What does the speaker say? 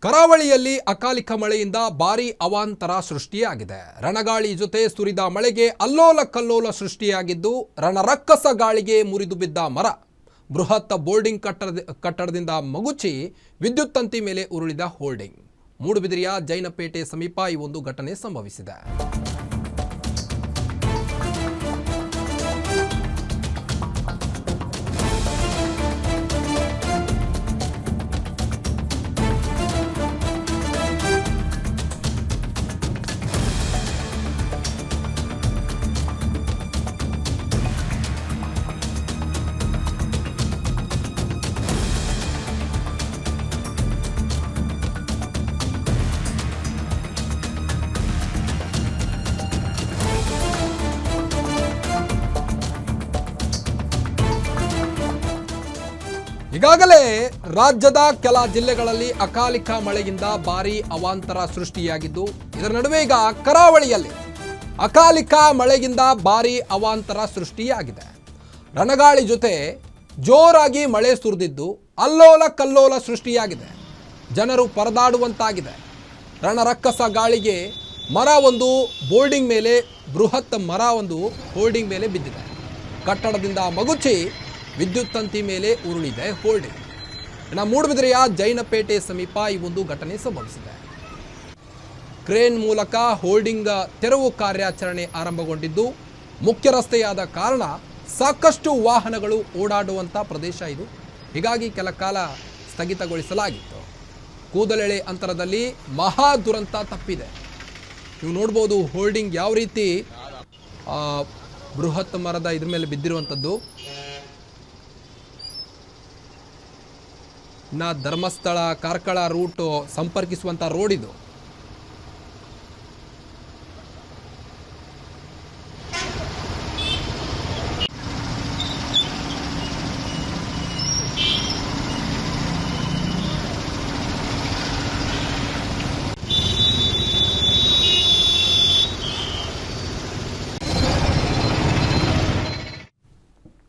ಕರಾವಳಿಯಲ್ಲಿ ಅಕಾಲಿಕ ಮಳೆಯಿಂದ ಭಾರೀ ಅವಾಂತರ ಸೃಷ್ಟಿಯಾಗಿದೆ. ರಣಗಾಳಿ ಜೊತೆ ಸುರಿದ ಮಳೆಗೆ ಅಲ್ಲೋಲ ಕಲ್ಲೋಲ ಸೃಷ್ಟಿಯಾಗಿದ್ದು, ರಣರಕ್ಕಸ ಗಾಳಿಗೆ ಮುರಿದು ಬಿದ್ದ ಮರ, ಬೃಹತ್ ಬೋರ್ಡಿಂಗ್ ಕಟ್ಟಡದಿಂದ ಮಗುಚಿ ವಿದ್ಯುತ್ ತಂತಿ ಮೇಲೆ ಉರುಳಿದ ಹೋರ್ಡಿಂಗ್. ಮೂಡುಬಿದಿರೆಯ ಜೈನಪೇಟೆ ಸಮೀಪ ಈ ಒಂದು ಘಟನೆ ಸಂಭವಿಸಿದೆ. ಈಗಾಗಲೇ ರಾಜ್ಯದ ಕೆಲ ಜಿಲ್ಲೆಗಳಲ್ಲಿ ಅಕಾಲಿಕ ಮಳೆಯಿಂದ ಭಾರೀ ಅವಾಂತರ ಸೃಷ್ಟಿಯಾಗಿದ್ದು, ಇದರ ನಡುವೆ ಈಗ ಕರಾವಳಿಯಲ್ಲಿ ಅಕಾಲಿಕ ಮಳೆಯಿಂದ ಭಾರೀ ಅವಾಂತರ ಸೃಷ್ಟಿಯಾಗಿದೆ. ರಣಗಾಳಿ ಜೊತೆ ಜೋರಾಗಿ ಮಳೆ ಸುರಿದಿದ್ದು ಅಲ್ಲೋಲ ಕಲ್ಲೋಲ ಸೃಷ್ಟಿಯಾಗಿದೆ. ಜನರು ಪರದಾಡುವಂತಾಗಿದೆ. ರಣರಕ್ಕಸ ಗಾಳಿಗೆ ಮರ ಒಂದು ಬೋರ್ಡಿಂಗ್ ಮೇಲೆ, ಬೃಹತ್ ಮರ ಒಂದು ಹೋರ್ಡಿಂಗ್ ಮೇಲೆ ಬಿದ್ದಿದೆ. ಕಟ್ಟಡದಿಂದ ಮಗುಚಿ ವಿದ್ಯುತ್ ತಂತಿ ಮೇಲೆ ಉರುಳಿದೆ ಹೋರ್ಡಿಂಗ್. ಮೂಡುಬಿದಿರೆಯ ಜೈನಪೇಟೆ ಸಮೀಪ ಈ ಒಂದು ಘಟನೆ ಸಂಭವಿಸಿದೆ. ಕ್ರೇನ್ ಮೂಲಕ ಹೋರ್ಡಿಂಗ್ ತೆರವು ಕಾರ್ಯಾಚರಣೆ ಆರಂಭಗೊಂಡಿದ್ದು, ಮುಖ್ಯ ರಸ್ತೆಯಾದ ಕಾರಣ ಸಾಕಷ್ಟು ವಾಹನಗಳು ಓಡಾಡುವಂಥ ಪ್ರದೇಶ ಇದು. ಹೀಗಾಗಿ ಕೆಲ ಕಾಲ ಸ್ಥಗಿತಗೊಳಿಸಲಾಗಿತ್ತು. ಕೂದಲೆಳೆ ಅಂತರದಲ್ಲಿ ಮಹಾ ದುರಂತ ತಪ್ಪಿದೆ. ನೀವು ನೋಡ್ಬೋದು ಹೋರ್ಡಿಂಗ್ ಯಾವ ರೀತಿ ಬೃಹತ್ ಮರದ ಇದ್ರ ಮೇಲೆ ಬಿದ್ದಿರುವಂಥದ್ದು. ಧರ್ಮಸ್ಥಳ ಕಾರ್ಕಳ ರೂಟ್ ಸಂಪರ್ಕಿಸುವಂಥ ರೋಡ್ ಇದು.